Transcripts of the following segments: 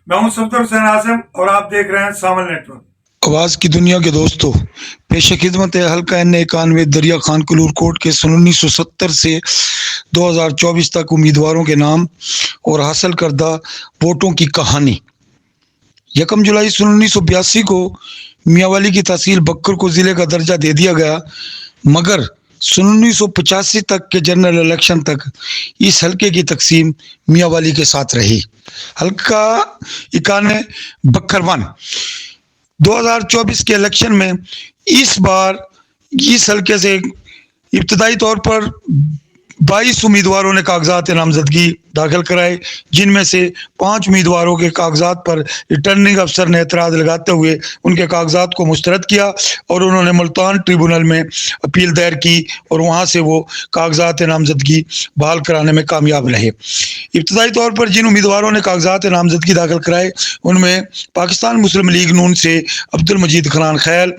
मैं हूं सफदर हुसैन आसिम और आप देख रहे हैं सामल नेटवर्क। आवाज की दुनिया के दोस्तों, पेश खिदमत है हल्का N91 दरिया खान कलूर कोट के सन 1970 से 2024 तक उम्मीदवारों के नाम और हासिल करदा वोटों की कहानी। 1 जुलाई सन 1982 को मियांवाली की तहसील बक्कर को जिले का दर्जा दे दिया गया, मगर सन 1985 तक के जनरल इलेक्शन तक इस हल्के की तकसीम मियांवाली के साथ रही। हल्का 91 बक्कर-1 2024 के इलेक्शन में इस बार इस हल्के से इब्तदाई तौर पर 22 उम्मीदवारों ने कागजात नामजदगी दाखिल कराए, जिनमें से 5 उम्मीदवारों के कागजात पर रिटर्निंग अफसर ने एतराज़ लगाते हुए उनके कागजात को मुस्तरद किया और उन्होंने मुल्तान ट्रिब्यूनल में अपील दायर की और वहां से वो कागजात नामजदगी बहाल कराने में कामयाब रहे। इब्तदाई तौर पर जिन उम्मीदवारों ने कागजात नामजदगी दाखिल कराए उनमें पाकिस्तान मुस्लिम लीग नून से अब्दुल मजीद खनान खैल,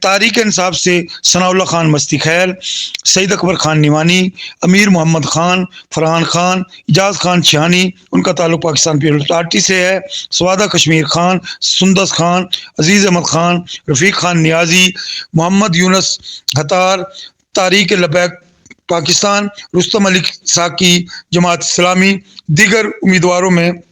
तारीक इंसाफ से सनाउल्लाह खान मस्ती खैल, सईद अकबर खान निवानी, अमीर मोहम्मद खान, फरहान खान, इजाज खान छियानी, उनका ताल्लुक पाकिस्तान पीपल्स पार्टी से है, स्वादा कश्मीर खान, सुंदस खान, अजीज अहमद खान, रफीक खान नियाजी, मोहम्मद यूनस हतार, तारीक लबैक पाकिस्तान, रुस्तम अली साकी जमात इस्लामी। दीगर उम्मीदवारों में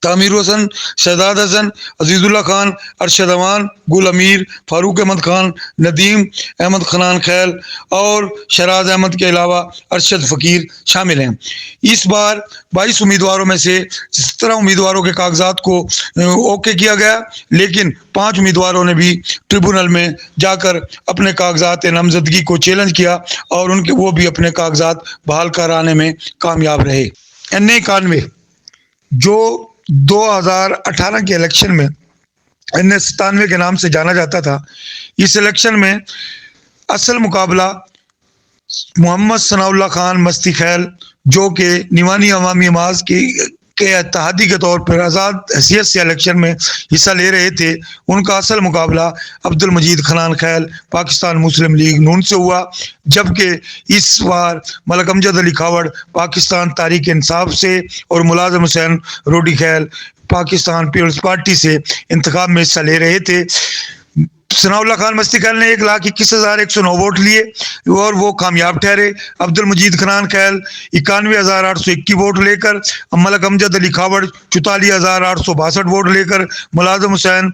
तामीर हसन, शहजाद हसन, अजीजुल्लाह खान, अरशद अमान, गुल अमीर, फारूक अहमद खान, नदीम अहमद खनान खैल और शराज अहमद के अलावा अरशद फ़कीर शामिल हैं। इस बार 22 उम्मीदवारों में से 17 उम्मीदवारों के कागजात को ओके किया गया, लेकिन 5 उम्मीदवारों ने भी ट्रिब्यूनल में जाकर अपने कागजात नामजदगी को चैलेंज किया और वो भी अपने कागजात बहाल कराने में कामयाब रहे। N91 जो 2018 के इलेक्शन में N97 के नाम से जाना जाता था, इस इलेक्शन में असल मुकाबला मोहम्मद सनाउल्लाह खान मस्ती खैल जो कि निवानी अवामी आवाज़ के इत्तेहादी के तौर पर आज़ाद हैसियत से इलेक्शन में हिस्सा ले रहे थे, उनका असल मुकाबला अब्दुल मजीद खनान खैल पाकिस्तान मुस्लिम लीग नून से हुआ। जबकि इस बार मलक अमजद अली खावड़ पाकिस्तान तहरीक इंसाफ से और मुलाजिम हुसैन रोडी खैल पाकिस्तान पीपल्स पार्टी से इंतखाब में हिस्सा ले रहे थे। सनाउल्लाह खान मस्ती खैल ने 1,21,109 वोट लिए और वो कामयाब ठहरे। अब्दुल मजीद खनान खैल 91,821 वोट लेकर, मलक अमजद अली खावड़ 44,862 वोट लेकर, मुलाजिम हुसैन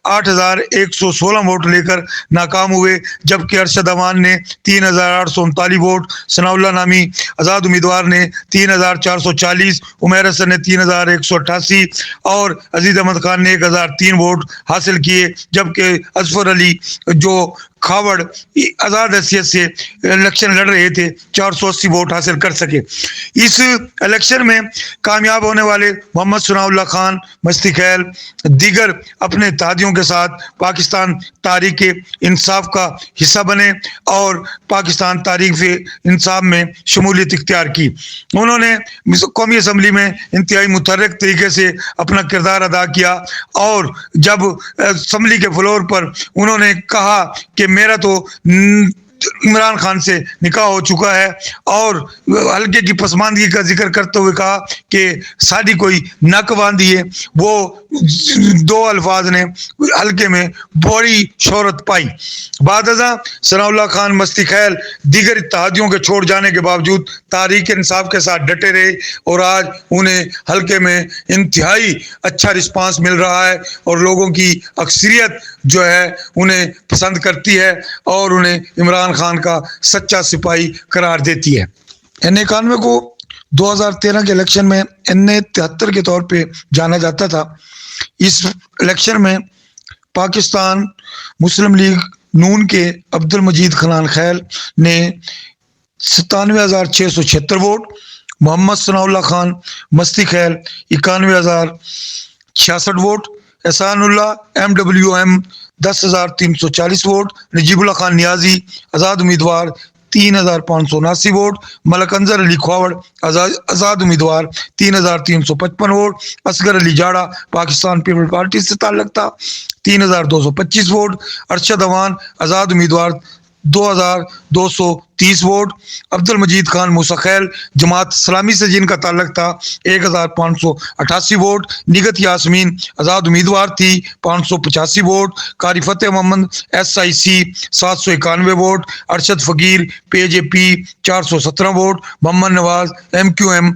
8,116 वोट लेकर नाकाम हुए। जबकि अरशद अमान ने 3,839 वोट, सनाउल्लाह नामी आज़ाद उम्मीदवार ने 3,440, उमैर हसन ने 3,188 और अजीज अहमद खान ने 1,003 वोट हासिल किए। जबकि असफर अली जो खावड़ आज़ाद हैसियत से इलेक्शन लड़ रहे थे 480 वोट हासिल कर सके। इस इलेक्शन में कामयाब होने वाले मोहम्मद सनाउल्लाह खान मस्ती खैल दीगर अपने इत्तेहादियों के साथ पाकिस्तान तहरीक इंसाफ का हिस्सा बने और पाकिस्तान तहरीक इंसाफ में शमूलियत इख्तियार की। उन्होंने कौमी असम्बली में इंतहाई मुतहर्रिक तरीके से अपना किरदार अदा किया और जब असम्बली के फ्लोर पर उन्होंने कहा कि मेरा तो इमरान खान से निकाह हो चुका है और हल्के की पसमानदगी का जिक्र करते हुए कहा कि साड़ी कोई नक बांधी है, वो 2 अल्फाज ने हल्के में बड़ी शोहरत पाई। बादजा सनाउल्लाह खान मस्ती खैल दीगर इत्तेहादियों के छोड़ जाने के बावजूद तहरीक इंसाफ के साथ डटे रहे और आज उन्हें हल्के में इंतहाई अच्छा रिस्पांस मिल रहा है और लोगों की अक्सरियत जो है उन्हें पसंद करती है और उन्हें इमरान खान का सच्चा सिपाही करार देती है। N91 को 2013 के इलेक्शन में N73 के तौर पे जाना जाता था। इस इलेक्शन में पाकिस्तान मुस्लिम लीग नून के अब्दुल मजीद खनान खैल ने 97,676 vote, Mohammad Sanaullah Khan Masti Khel 91,066 vote, Ehsanullah MWM 10,340 vote, Najibullah Khan Niazi आज़ाद उम्मीदवार 3,579 वोट, मलक अंजर अली खावड़ आज़ाद उम्मीदवार 3,355 वोट, असगर अली जाड़ा पाकिस्तान पीपल्स पार्टी से ताल्लुक था 3,225 वोट, अरशद अवान आज़ाद उम्मीदवार 2230 वोट। अब्दुल मजीद खान मूसाखैल जमात इस्लामी से जिनका ताल्लुक था 1588 वोट। निगत यास्मीन आज़ाद उम्मीदवार थी 585 vote. Qari Fateh Mohammad SIC 791 vote. Arshad Faqir PJP 417 vote. Mohammad Nawaz MQM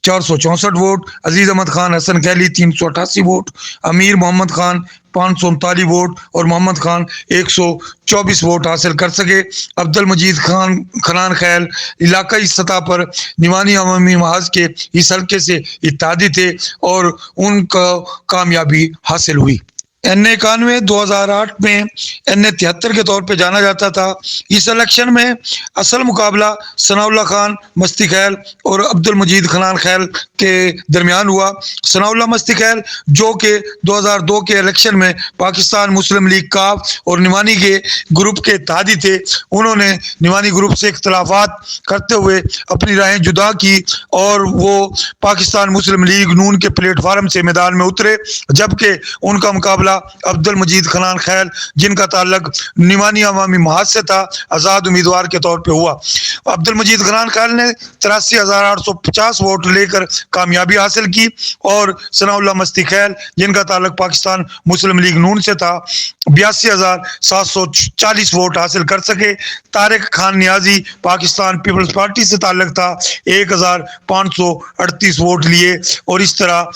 464 vote. Aziz Ahmed Khan Hassan Khaili 388 vote. अमीर मोहम्मद खान 539 वोट और मोहम्मद खान 124 वोट हासिल कर सके। अब्दुल मजीद खान खनान खैल इलाकाई सतह पर निवानी अवामी महाज के इस हल्के से इत्तेहादी थे और उनको कामयाबी हासिल हुई। N91 2008 में N73 के तौर पे जाना जाता था। इस इलेक्शन में असल मुकाबला सनाउल्लाह खान मस्ती खैल और अब्दुल मजीद खनान खैल के दरमियान हुआ। सनाउल्लाह मस्ती खैल जो कि 2002 के इलेक्शन में पाकिस्तान मुस्लिम लीग काफ और निवानी के ग्रुप के इत्तेहादी थे, उन्होंने निवानी ग्रुप से इख्तलाफात करते हुए अपनी राहें जुदा की और वो पाकिस्तान मुस्लिम लीग नून के प्लेटफार्म से मैदान में उतरे, जबकि उनका मुकाबला अब्दुल मजीद खनान खैल जिनका ताल्लुक निवानी अवामी महाज से था आज़ाद उम्मीदवार के तौर पे हुआ। अब्दुल मजीद खनान खैल ने 83,850 वोट लेकर कामयाबी हासिल की और सनाउल्लाह मस्ती खैल जिनका ताल्लुक पाकिस्तान मुस्लिम लीग नून से था 82,740 वोट हासिल कर सके। तारिक खान नियाजी पाकिस्तान पीपल्स पार्टी से ताल्लुक था 1,538 वोट लिए और इस तरह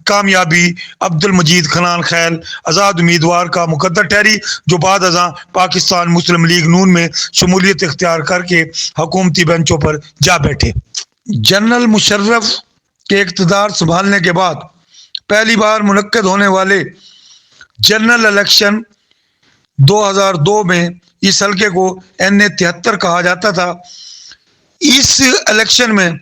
कामयाबी अब्दुल मजीद खनान खैल आज़ाद उम्मीदवार का मुकद्दर ठहरी, जो बाद अज़ां पाकिस्तान मुस्लिम लीग नून में शमूलियत इख्तियार करके हुकूमती बेंचों पर जा बैठे। जनरल मुशर्रफ के इक़्तिदार संभालने के बाद पहली बार मुनक्किद होने वाले जनरल इलेक्शन 2002 में इस हल्के को N73 कहा जाता था। इस इलेक्शन में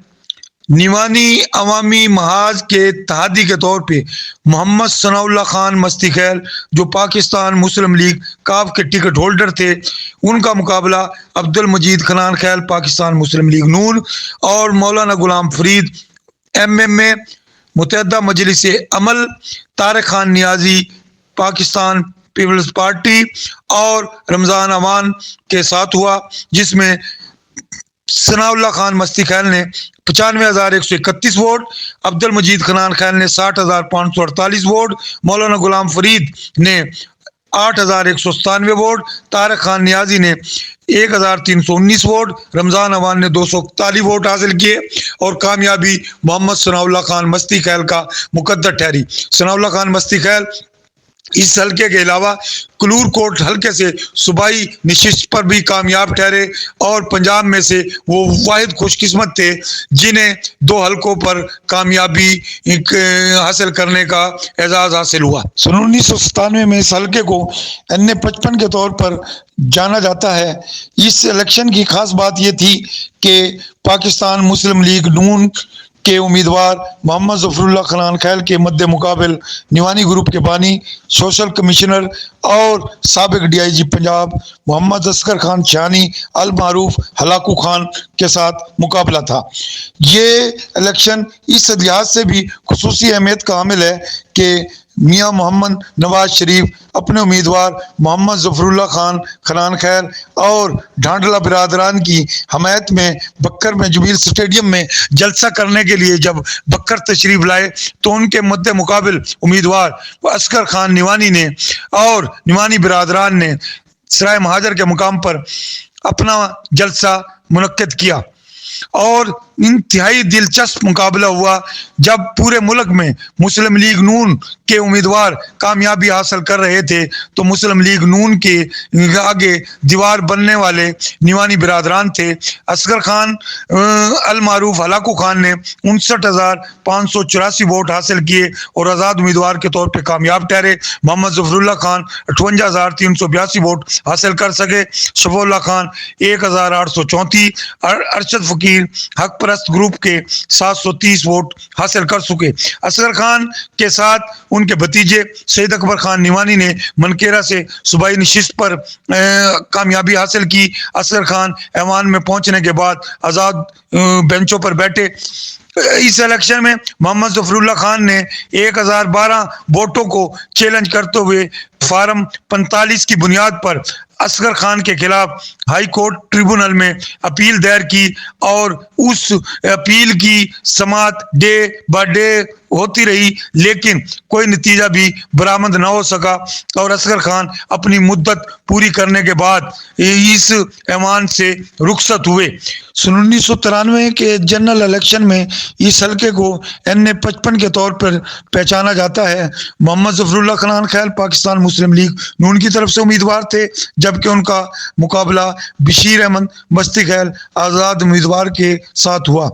निवानी अवामी महाज के इत्तेहादी के तौर पे मोहम्मद सनाउल्लाह खान मस्ती खैल जो पाकिस्तान मुस्लिम लीग काफ के टिकट होल्डर थे, उनका मुकाबला अब्दुल मजीद खनान खैल पाकिस्तान मुस्लिम लीग नून और मौलाना गुलाम फरीद MMA मुत्तहिदा मजलिस अमल तारिक खान नियाजी पाकिस्तान पीपल्स पार्टी और रमज़ान अवान के साथ हुआ, जिसमें सनाउल्लाह खान मस्ती खैल ने 95,131 वोट, अब्दुल मजीद खनान खैल ने 60,548 वोट, मौलाना गुलाम फरीद ने 8,197 वोट, तारिक खान नियाजी ने 1,319 वोट, रमज़ान अवान ने 241 वोट हासिल किए और कामयाबी मोहम्मद सनाउल्लाह खान मस्ती खैल का मुकद्दर ठहरी। सनाउल्लाह खान मस्ती खैल इस हल्के के अलावा कलूर कोट हल्के से सूबाई नशिस्त पर भी कामयाब ठहरे और पंजाब में से वो वाहिद खुशकिस्मत थे जिन्हें 2 हल्कों पर कामयाबी हासिल करने का एजाज़ हासिल हुआ। सन 1997 में इस हल्के को N55 के तौर पर जाना जाता है। इस इलेक्शन की खास बात ये थी कि पाकिस्तान मुस्लिम लीग नून के उम्मीदवार मोहम्मद ज़फ़रुल्लाह खनान खैल के मद्दे मुकाबिल निवानी ग्रुप के बानी सोशल कमिश्नर और साबिक DIG पंजाब मोहम्मद असगर खान शानी अल मारूफ हलाकू खान के साथ मुकाबला था। ये इलेक्शन इस लिहाज से भी खुसूसी अहमियत का हामिल है कि मियाँ मोहम्मद नवाज शरीफ अपने उम्मीदवार मोहम्मद ज़फ़रुल्लाह खान खनान खैल और ढांडला बिरादरान की हमायत में बक्कर में जुबील स्टेडियम में जलसा करने के लिए जब बक्कर तशरीफ लाए तो उनके मद्दे मुकाबिल उम्मीदवार असगर खान निवानी ने और निवानी बिरादरान ने सराय महाजर के मुकाम पर अपना जलसा मुनक्किद किया और इंतहाई दिलचस्प मुकाबला हुआ जब पूरे मुल्क में मुस्लिम लीग नून के उम्मीदवार कामयाबी हासिल कर रहे थे तो मुस्लिम लीग नून के आगे दीवार बनने वाले निवानी बिरादरान थे। असगर खान अल मारूफ हलाकू खान ने 59,584 वोट हासिल किए और आज़ाद उम्मीदवार के तौर पर कामयाब ठहरे। मोहम्मद ज़फ़रुल्लाह खान 58,382 वोट हासिल कर सके। शफीउल्लाह खान 1,834, अरशद फ़कीर हक परस्त ग्रुप के 730 वोट हासिल कर चुके। असगर खान के साथ उनके भतीजे सैयद अकबर खान निवानी ने मनकेरा से सूबाई नशिस्त पर कामयाबी हासिल की। असगर खान ऐवान में पहुंचने के बाद आज़ाद बेंचों पर बैठे। इस इलेक्शन में मोहम्मद ज़फ़रुल्लाह खान ने 1012 वोटों को चैलेंज करते हुए फार्म 45 की बुनियाद पर اصغر خان کے خلاف ہائی کورٹ ٹریبونل میں اپیل دائر کی اور اس اپیل کی سماعت ڈے بائی ڈے ہوتی رہی، لیکن کوئی نتیجہ بھی برآمد نہ ہو سکا اور اصغر خان اپنی مدت پوری کرنے کے بعد اس ایوان سے رخصت ہوئے۔ 1993 کے جنرل الیکشن میں اس حلقے کو NA-55 کے طور پر پہچانا جاتا ہے۔ محمد ظفر اللہ خنان خیل پاکستان مسلم لیگ نون کی طرف سے امیدوار تھے، جبکہ ان کا مقابلہ بشیر احمد مستی خیل آزاد امیدوار کے ساتھ ہوا۔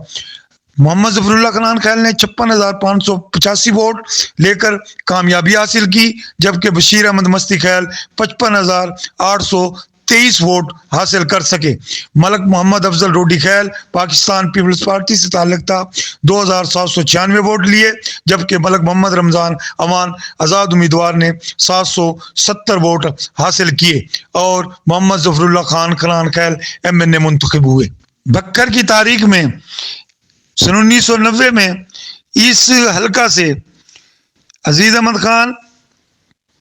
محمد ظفر اللہ خنان خیل نے 56,585 ووٹ لے کر کامیابی حاصل کی، جبکہ بشیر احمد مستی خیل 55,823 ووٹ حاصل کر سکے۔ ملک محمد افضل روڈی خیل پاکستان پیپلز پارٹی سے تعلق تھا، 2,796 ووٹ لیے، جبکہ ملک محمد رمضان امان آزاد امیدوار نے 770 ووٹ حاصل کیے اور محمد ظفر اللہ خنان خیل MNA منتخب ہوئے۔ بکر کی تاریخ میں 1990 میں اس حلقہ سے عزیز احمد خان،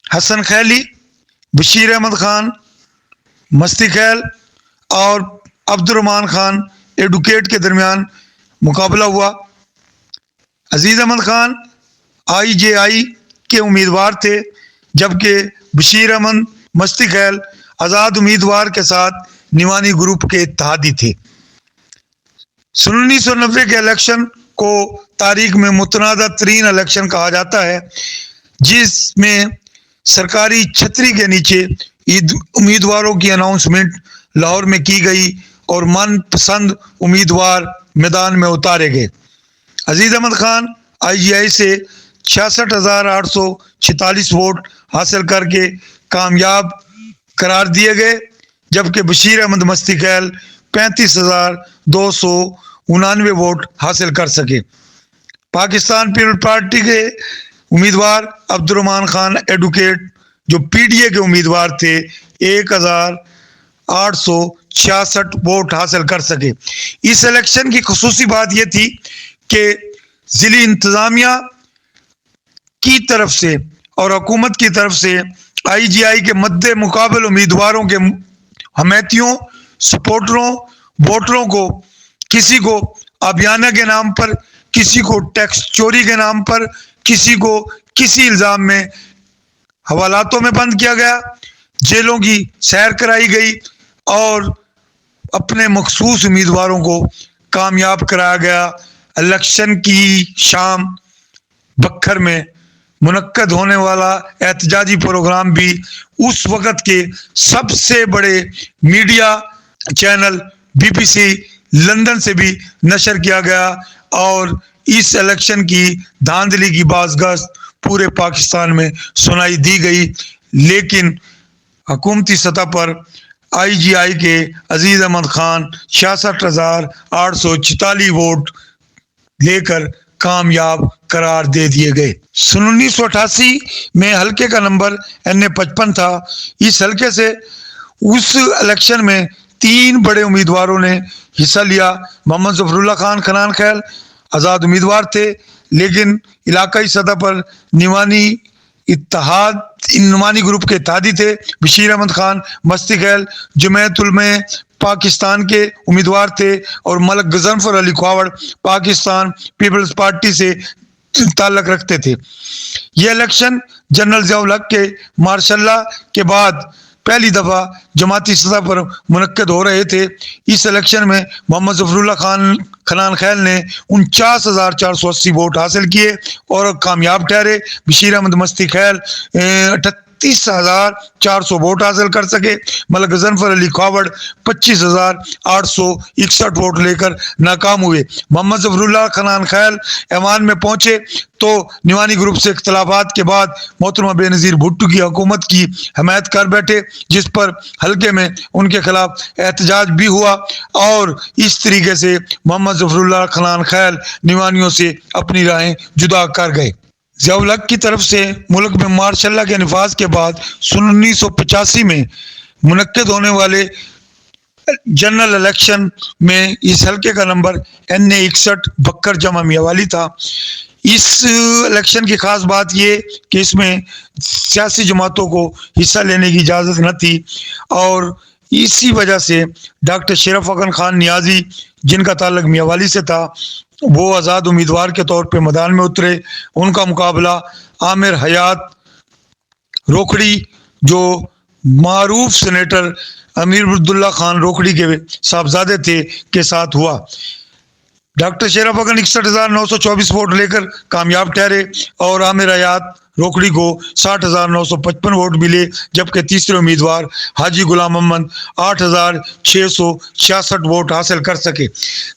حسن خیلی، بشیر احمد خان مستی خیل اور عبد الرحمان خان ایڈوکیٹ کے درمیان مقابلہ ہوا۔ عزیز احمد خان IJI کے امیدوار تھے، جبکہ بشیر احمد مستی خیل آزاد امیدوار کے ساتھ نیوانی گروپ کے اتحادی تھے۔ 1990 کے الیکشن کو تاریخ میں متنازع ترین الیکشن کہا جاتا ہے، جس میں سرکاری چھتری کے نیچے امیدواروں کی اناؤنسمنٹ لاہور میں کی گئی اور من پسند امیدوار میدان میں اتارے گئے۔ عزیز احمد خان IJI سے 66,846 ووٹ حاصل کر کے کامیاب قرار دیے گئے، جبکہ بشیر احمد مستی خیل 35,299 ووٹ حاصل کر سکے۔ پاکستان پیپلز پارٹی کے امیدوار عبد الرحمان خان ایڈوکیٹ جو PDA کے امیدوار تھے 1,866 ووٹ حاصل کر سکے۔ اس الیکشن کی خصوصی بات یہ تھی کہ ضلعی انتظامیہ کی طرف سے اور حکومت کی طرف سے IJI کے مد مقابل امیدواروں کے حمایتیوں، سپورٹروں، ووٹروں کو کسی کو آبیانہ کے نام پر، کسی کو ٹیکس چوری کے نام پر، کسی کو کسی الزام میں حوالاتوں میں بند کیا گیا، جیلوں کی سیر کرائی گئی اور اپنے مخصوص امیدواروں کو کامیاب کرایا گیا۔ الیکشن کی شام بکھر میں منعقد ہونے والا احتجاجی پروگرام بھی اس وقت کے سب سے بڑے میڈیا چینل BBC لندن سے بھی نشر کیا گیا اور اس الیکشن کی دھاندلی کی بازگشت پورے پاکستان میں سنائی دی گئی، لیکن حکومتی سطح پر IJI کے عزیز احمد خان 66,844 ووٹ لے کر کامیاب قرار دے دیے گئے۔ 1988 میں حلقے کا نمبر NA-55 تھا۔ اس حلقے سے اس الیکشن میں 3 بڑے امیدواروں نے حصہ لیا۔ محمد ظفر اللہ خنان خیل آزاد امیدوار تھے، لیکن علاقائی سطح پر نیوانی گروپ کے اتحادی تھے۔ بشیر احمد خان مستی خیل جمعیت علماء پاکستان کے امیدوار تھے اور ملک غضنفر علی کھاوڑ پاکستان پیپلز پارٹی سے تعلق رکھتے تھے۔ یہ الیکشن جنرل ضیاء الحق کے مارشل لا کے بعد پہلی دفعہ جماعتی سطح پر منعقد ہو رہے تھے۔ اس الیکشن میں محمد ظفر اللہ خنان خیل نے 49,480 ووٹ حاصل کیے اور کامیاب ٹھہرے۔ بشیر احمد مستی خیل 38,400 ووٹ حاصل کر سکے۔ ملک غضنفر علی کھاوڑ 25,861 ووٹ لے کر ناکام ہوئے۔ محمد ظفر اللہ خنان خیل ایوان میں پہنچے تو نیوانی گروپ سے اختلافات کے بعد محترمہ بے نظیر بھٹو کی حکومت کی حمایت کر بیٹھے، جس پر حلقے میں ان کے خلاف احتجاج بھی ہوا اور اس طریقے سے محمد ظفر اللہ خنان خیل نیوانیوں سے اپنی راہیں جدا کر گئے۔ ضیاء الحق کی طرف سے ملک میں مارشل لا کے نفاذ کے بعد 1985 میں منعقد ہونے والے جنرل الیکشن میں اس حلقے کا نمبر NA-61 بکر جمع میاں والی تھا۔ اس الیکشن کی خاص بات یہ کہ اس میں سیاسی جماعتوں کو حصہ لینے کی اجازت نہ تھی، اور اسی وجہ سے ڈاکٹر شرف اکن خان نیازی جن کا تعلق میاوالی سے تھا وہ آزاد امیدوار کے طور پہ میدان میں اترے۔ ان کا مقابلہ عامر حیات روکھڑی جو معروف سینیٹر امیر عبداللہ خان روکھڑی کے صاحبزادے تھے کے ساتھ ہوا۔ ڈاکٹر شرف اکن 61,924 ووٹ لے کر کامیاب ٹھہرے اور عامر حیات روکھڑی کو 60,955 ووٹ ملے، جبکہ تیسرے امیدوار حاجی غلام محمد 8,666 ووٹ حاصل کر سکے۔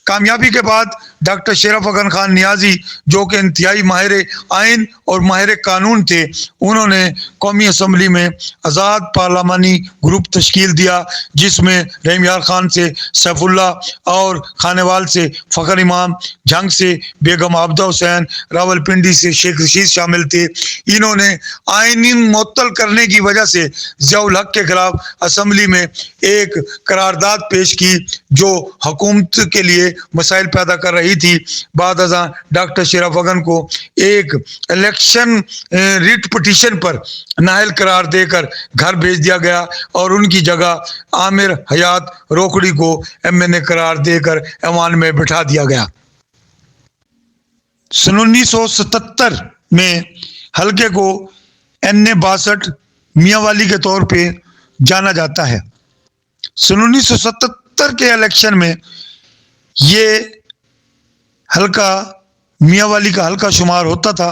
کامیابی کے بعد ڈاکٹر شرف اکن خان نیازی جو کہ انتہائی ماہر آئین اور ماہر قانون تھے، انہوں نے قومی اسمبلی میں آزاد پارلیمانی گروپ تشکیل دیا، جس میں رحیم یار خان سے سیف اللہ اور خانیوال سے فخر امام، جھنگ سے بیگم عابدہ حسین، راول پنڈی سے شیخ رشید شامل تھے۔ انہوں نے آئین معطل کرنے کی وجہ سے ضیاء الحق کے خلاف اسمبلی میں ایک قرارداد پیش کی جو حکومت کے لیے مسائل پیدا کر رہی تھی۔ بعد ازاں ڈاکٹر شرف اکن کو ایک الیکشن ریٹ پٹیشن پر نااہل قرار دے کر گھر بھیج دیا گیا اور ان کی جگہ عامر حیات روکھڑی کو MNA قرار دے کر ایوان میں بٹھا دیا گیا۔ سن 1977 میں حلقے کو NA 62 میاوالی کے طور پہ جانا جاتا ہے۔ سن 1977 کے الیکشن میں یہ حلقہ میاوالی کا حلقہ شمار ہوتا تھا۔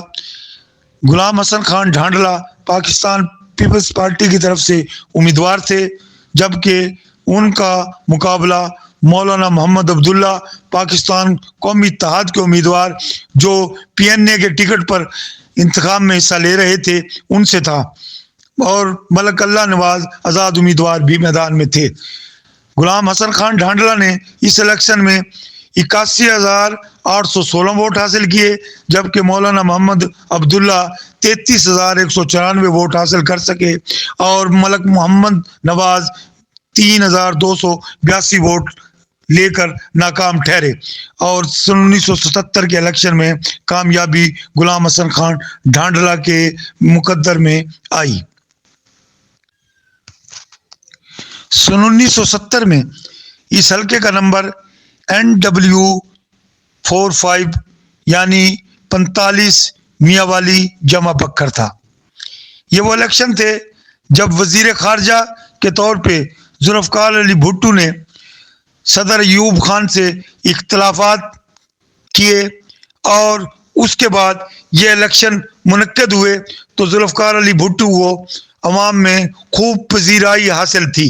غلام حسن خان ڈھانڈلا پاکستان پیپلز پارٹی کی طرف سے امیدوار تھے، جبکہ ان کا مقابلہ مولانا محمد عبداللہ پاکستان قومی اتحاد کے امیدوار جو PNA کے ٹکٹ پر انتخاب میں حصہ لے رہے تھے ان سے تھا، اور ملک اللہ نواز آزاد امیدوار بھی میدان میں تھے۔ غلام حسن خان ڈھانڈلا نے اس الیکشن میں 81,816 ووٹ حاصل کیے، جبکہ مولانا محمد عبداللہ 33,194 ووٹ حاصل کر سکے اور ملک محمد نواز 3,282 ووٹ لے کر ناکام ٹھہرے، اور سن 1977 کے الیکشن میں کامیابی غلام حسن خان ڈھانڈلا کے مقدر میں آئی۔ سن 1970 میں اس حلقے کا نمبر NW 45 یعنی 45 میاوالی جمع بکر تھا۔ یہ وہ الیکشن تھے جب وزیر خارجہ کے طور پہ ذوالفقار علی بھٹو نے صدر ایوب خان سے اختلافات کیے، اور اس کے بعد یہ الیکشن منعقد ہوئے تو ذوالفقار علی بھٹو کو عوام میں خوب پذیرائی حاصل تھی،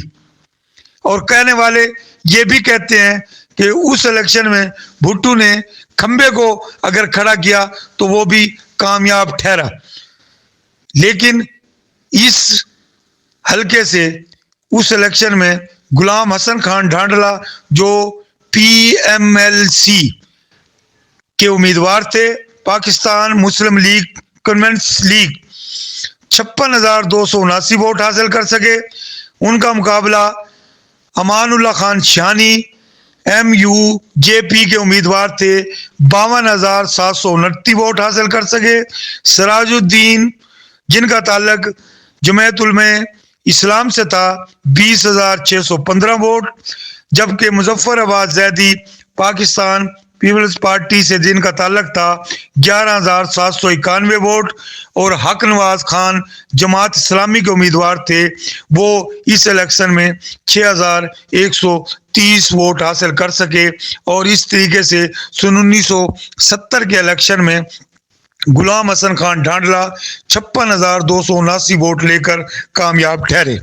اور کہنے والے یہ بھی کہتے ہیں کہ اس الیکشن میں بھٹو نے کھمبے کو اگر کھڑا کیا تو وہ بھی کامیاب ٹھہرا۔ لیکن اس حلقے سے اس الیکشن میں غلام حسن خان ڈھانڈلا جو PMLC کے امیدوار تھے، پاکستان مسلم لیگ کنونس لیگ، 56,279 ووٹ حاصل کر سکے۔ ان کا مقابلہ امان اللہ خان شانی MUJP کے امیدوار تھے، 52,729 ووٹ حاصل کر سکے۔ سراج الدین جن کا تعلق جمعیت علماء اسلام سے تھا، 20,615 ووٹ، جبکہ مظفر آباد زیدی پاکستان پیپلز پارٹی سے جن کا تعلق تھا 11,791 ووٹ، اور حق نواز خان جماعت اسلامی کے امیدوار تھے، وہ اس الیکشن میں 6,130 ووٹ حاصل کر سکے، اور اس طریقے سے سن 1970 کے الیکشن میں غلام حسن خان ڈھانڈلا 56,279 ووٹ لے کر کامیاب ٹھہرے۔